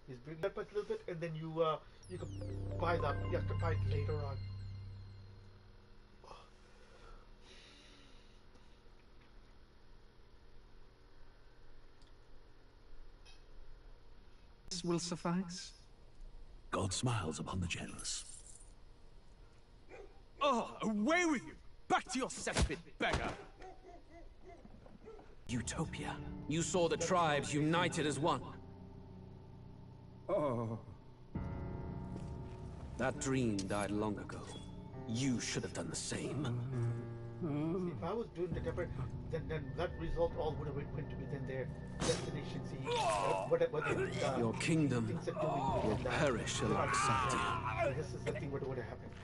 He's bringing that back a little bit, and then you can buy that. You have to buy it later on. This will suffice. God smiles upon the generous. Oh, away with you! Back to your cesspit, beggar! Utopia. You saw the tribes united as one. Oh. That dream died long ago. You should have done the same. See, if I was doing the temper, then that result all would have went to be then their destination. See, what Your kingdom things are doing will perish alongside you. So this is the thing what would have happened.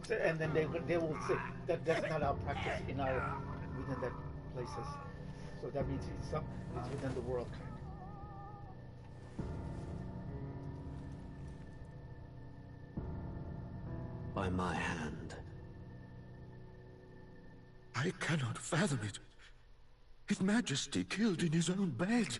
So, and then they will say that that's not our practice in our within that places. So that means it's within the world kind. By my hand. I cannot fathom it. His Majesty killed in his own bed.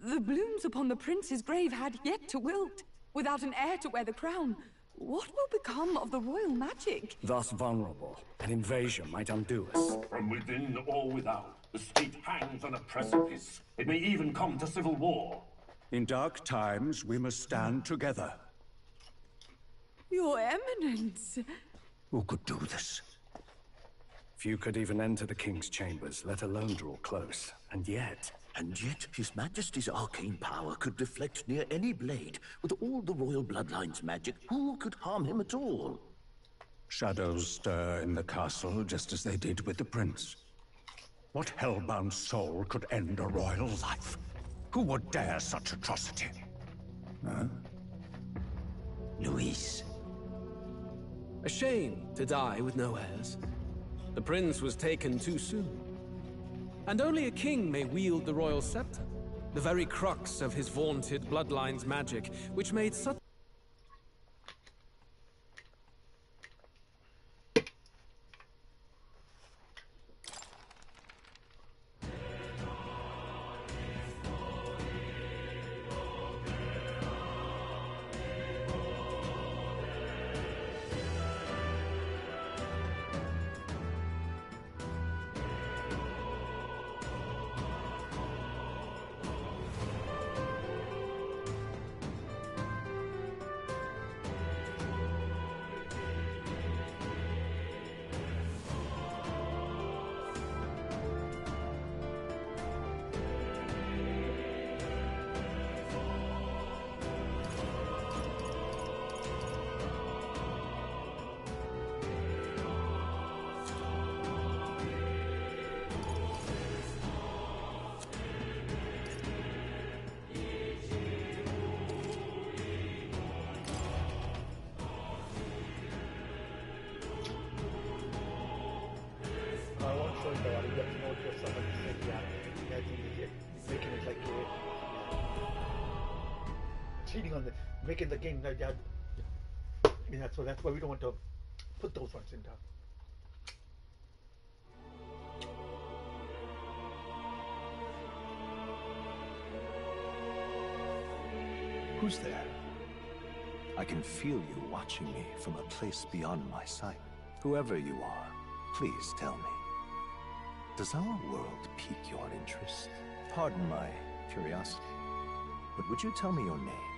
The blooms upon the prince's grave had yet to wilt. Without an heir to wear the crown, what will become of the royal magic? Thus vulnerable, an invasion might undo us. From within or without, the state hangs on a precipice. It may even come to civil war. In dark times, we must stand together. Your Eminence! Who could do this? Few could even enter the king's chambers, let alone draw close. And yet, His Majesty's arcane power could deflect near any blade. With all the royal bloodline's magic, who could harm him at all? shadows stir in the castle just as they did with the prince. What hellbound soul could end a royal life? Who would dare such atrocity? Huh? Luis. A shame to die with no heirs. The prince was taken too soon. And only a king may wield the royal scepter, the very crux of his vaunted bloodline's magic, which made such... cheating on making the game like that. Yeah, so that's why we don't want to put those ones in there. Who's there? I can feel you watching me from a place beyond my sight. Whoever you are, please tell me. Does our world pique your interest? Pardon my curiosity, but would you tell me your name?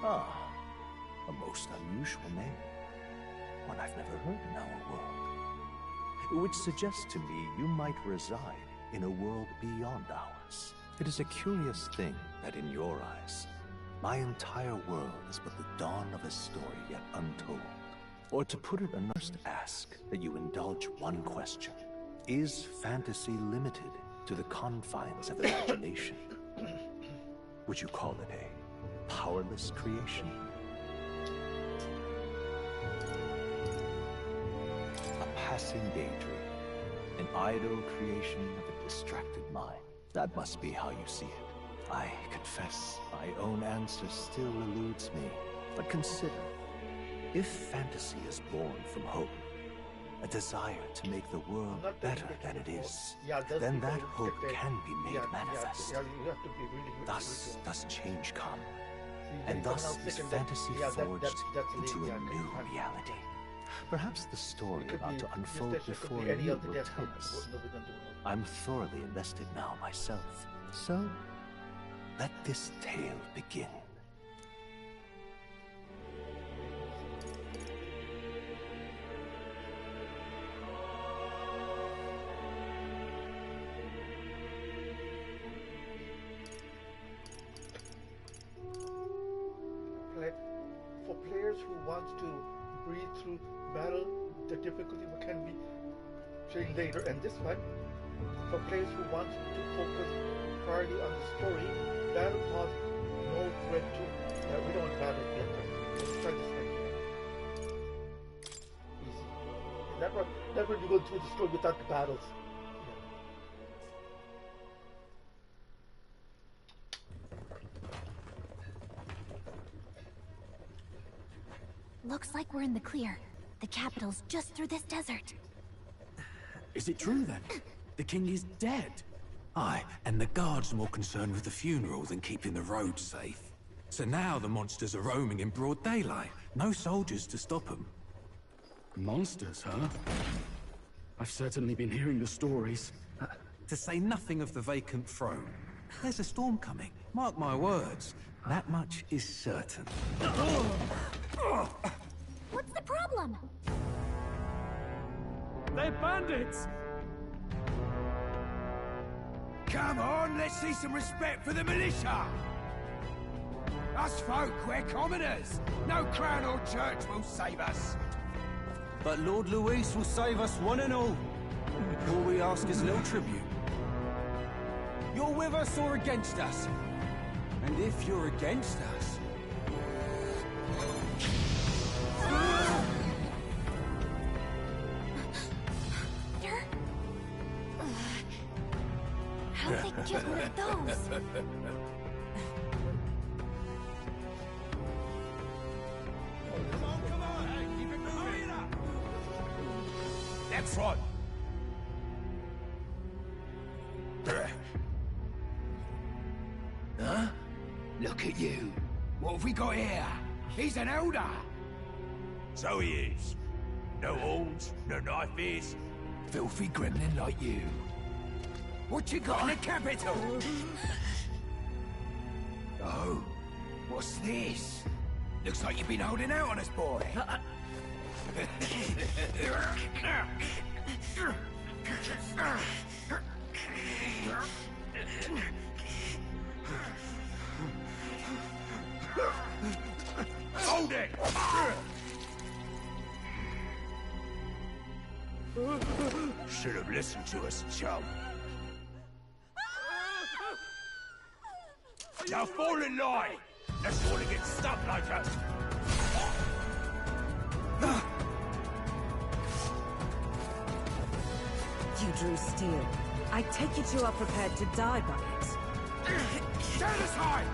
Ah, a most unusual name. One I've never heard in our world. Which suggests to me you might reside in a world beyond ours. It is a curious thing that in your eyes, my entire world is but the dawn of a story yet untold. Or to put it another, ask that you indulge one question. Is fantasy limited to the confines of imagination? Would you call it a powerless creation? A passing daydream, an idle creation of a distracted mind. That must be how you see it. I confess, my own answer still eludes me. But consider, if fantasy is born from hope, a desire to make the world better than it is, then that hope can be made manifest. Thus does change come, and thus is fantasy forged into a new reality. Perhaps the story about to unfold before you will tell us. I'm thoroughly invested now myself, so let this tale begin. For players who want to breathe through battle, the difficulty can be changed later. And this one, for players who want to focus primarily on the story, battle pause no threat to. We don't want battle yet. Let's try this one here. Easy. Never you go through the story without the battles. Looks like we're in the clear. The capital's just through this desert. Is it true then? The king is dead? Aye, and the guards are more concerned with the funeral than keeping the roads safe. So now the monsters are roaming in broad daylight. No soldiers to stop them. Monsters, huh? I've certainly been hearing the stories. To say nothing of the vacant throne. There's a storm coming. Mark my words. That much is certain. What's the problem? They're bandits! Come on, let's see some respect for the militia! Us folk, we're commoners! No crown or church will save us! But Lord Luis will save us one and all. All we ask is no tribute. You're with us or against us? And if you're against us... How'd they get rid of those? Come on, hey, keep it moving up! That's right! Huh? Look at you. What have we got here? He's an elder. So he is. No horns, no knife ears. Filthy gremlin like you. What you got in the capital? Oh, what's this? Looks like you've been holding out on us, boy. Hold it! Should have listened to us, chum. Now fall in line! Unless you want to get stuck like us! You drew steel. I take it you are prepared to die by it. Stand aside!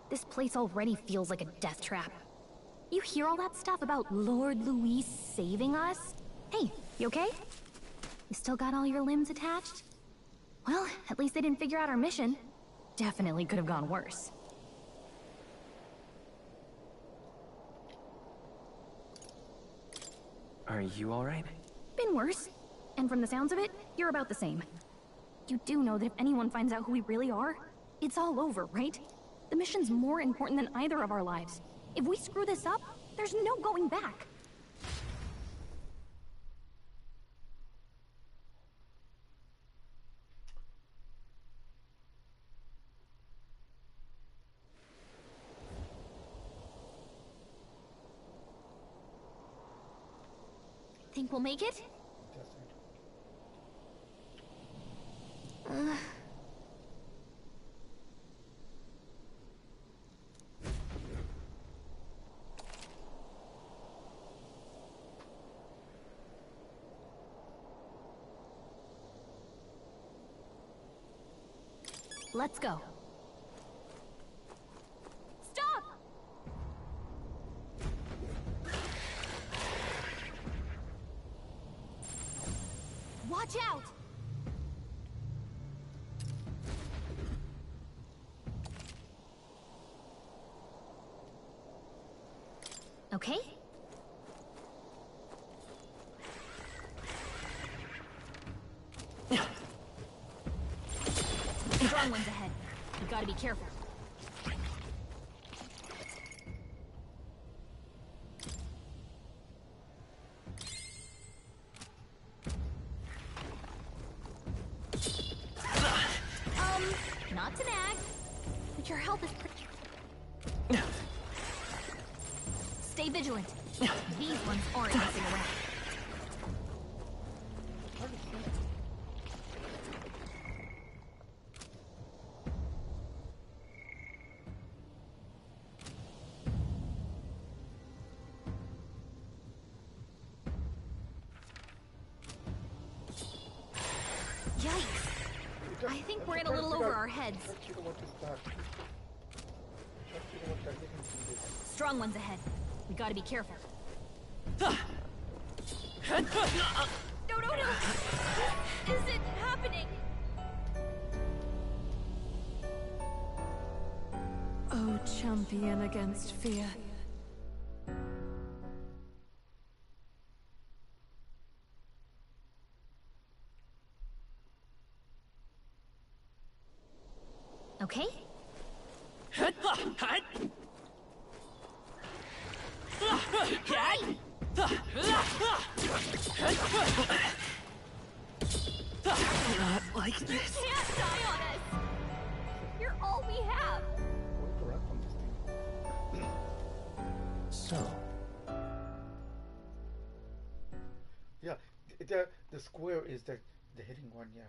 This place already feels like a death trap. You hear all that stuff about Lord Luis saving us? Hey, you okay? You still got all your limbs attached? Well, at least they didn't figure out our mission. Definitely could have gone worse. Are you alright? Been worse. And from the sounds of it, you're about the same. You do know that if anyone finds out who we really are, it's all over, right? The mission's more important than either of our lives. If we screw this up, there's no going back. Think we'll make it? Let's go. Stop! Watch out! Okay? Strong ones ahead. You gotta be careful. Not to nag, but your health is pretty... Stay vigilant. These ones aren't messing around. I think we're in a little over our heads. Strong ones ahead. We gotta be careful. No! Is it happening? Oh, champion against fear. Okay? Not like this. You can't die on us! You're all we have! So, yeah, the square is the hitting one, yeah.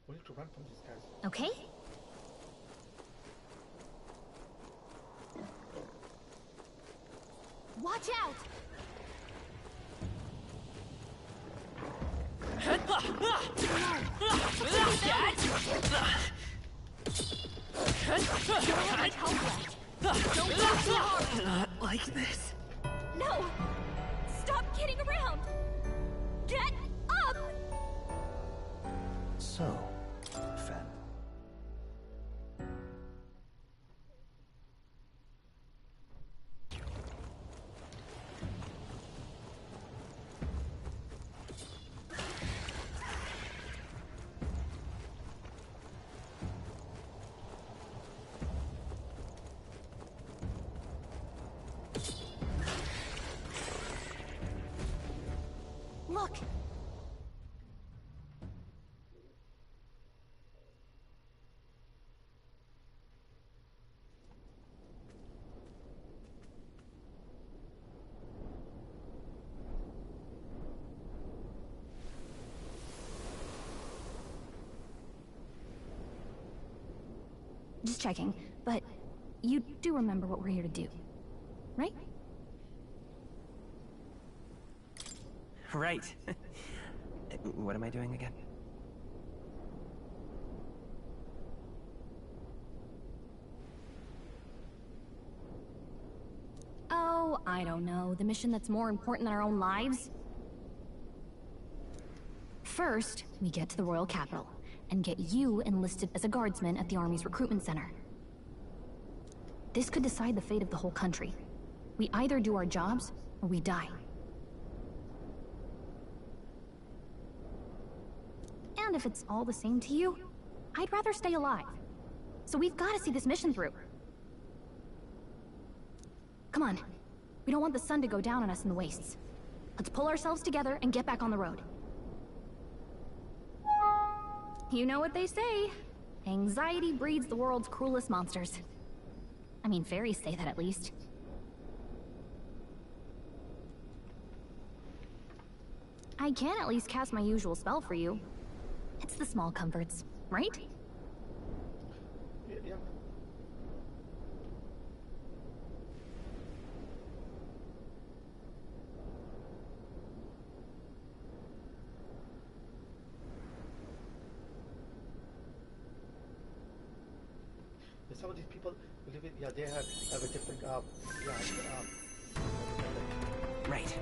We need to run from these guys. Okay? Watch out! Not like this. No! Stop kidding around! Get up! so, Fen. Look! Just checking, but you do remember what we're here to do, right? Right. What am I doing again? Oh, I don't know, the mission that's more important than our own lives? First, we get to the royal capital, and get you enlisted as a guardsman at the army's recruitment center. This could decide the fate of the whole country. We either do our jobs, or we die. And if it's all the same to you, I'd rather stay alive. So we've got to see this mission through. Come on. We don't want the sun to go down on us in the wastes. Let's pull ourselves together and get back on the road. You know what they say. Anxiety breeds the world's cruelest monsters. I mean, fairies say that at least. I can at least cast my usual spell for you. It's the small comforts, right? Yeah. Some of these people live in, they have a different, Right.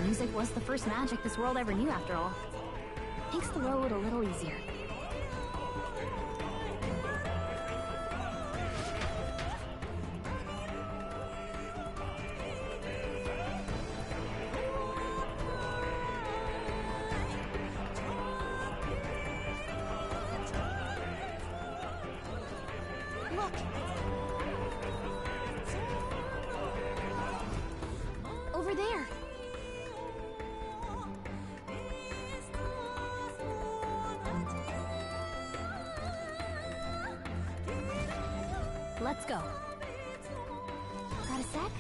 Music was the first magic this world ever knew, after all. Makes the road a little easier. Look! Over there! Let's go. Got a sec?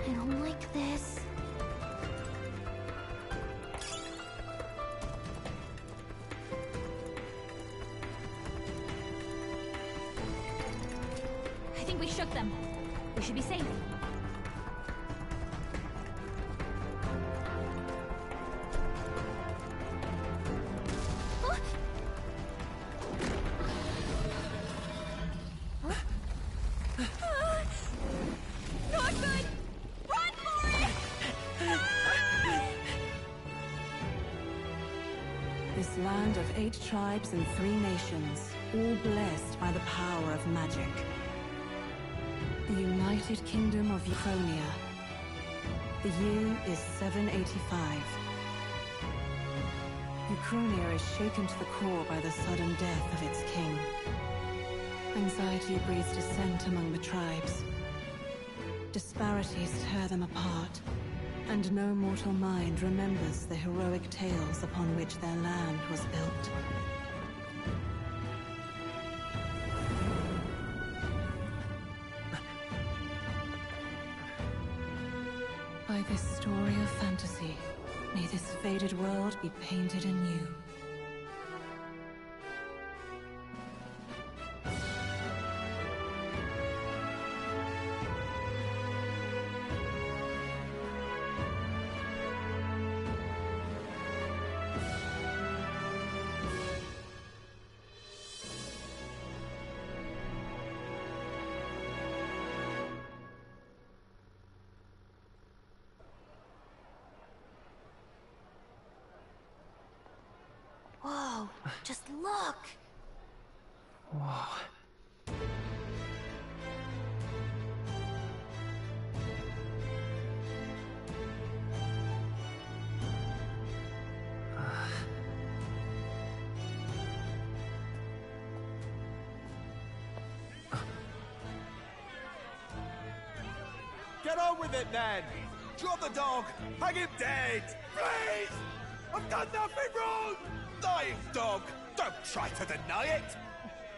I don't like this. I think we shook them. We should be safe. Not good! Run for it! This land of 8 tribes and 3 nations, all blessed by the power of magic. The United Kingdom of Uchronia. The year is 785. Uchronia is shaken to the core by the sudden death of its king. Anxiety breeds dissent among the tribes. Disparities tear them apart, and no mortal mind remembers the heroic tales upon which their land was built. By this story of fantasy, may this faded world be painted anew. Whoa, just look! Whoa. Get on with it, then! Drop the dog! Hang him dead! Please! I've done nothing wrong! Lying dog! Don't try to deny it!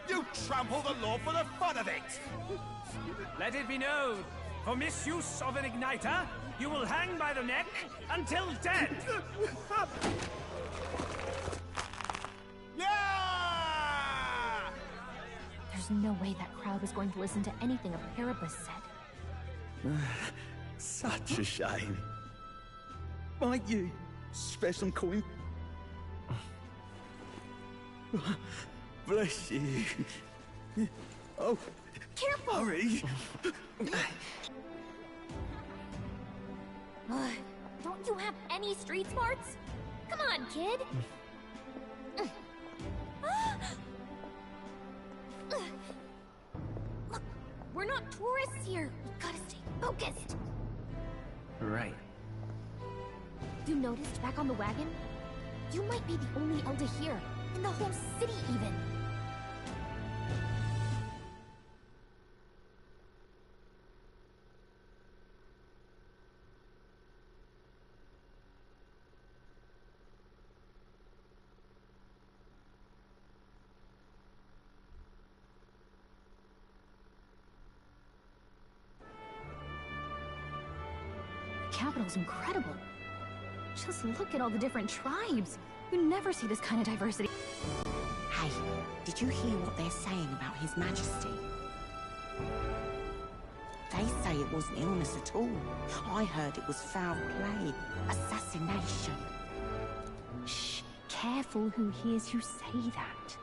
You trample the law for the fun of it! Let it be known, for misuse of an igniter, you will hang by the neck until dead! Yeah! There's no way that crowd was going to listen to anything a Parrot said. Such a shame. Might you spare some coin? Bless you. Oh, careful! Hurry! Don't you have any street smarts? Come on, kid! Look, we're not tourists here. We gotta stay focused. Right. You noticed back on the wagon? You might be the only elder here, in the whole city even. The capital's incredible. Just look at all the different tribes. You never see this kind of diversity. Hey, did you hear what they're saying about His Majesty? They say it wasn't illness at all. I heard it was foul play, assassination. Shh, careful who hears you say that.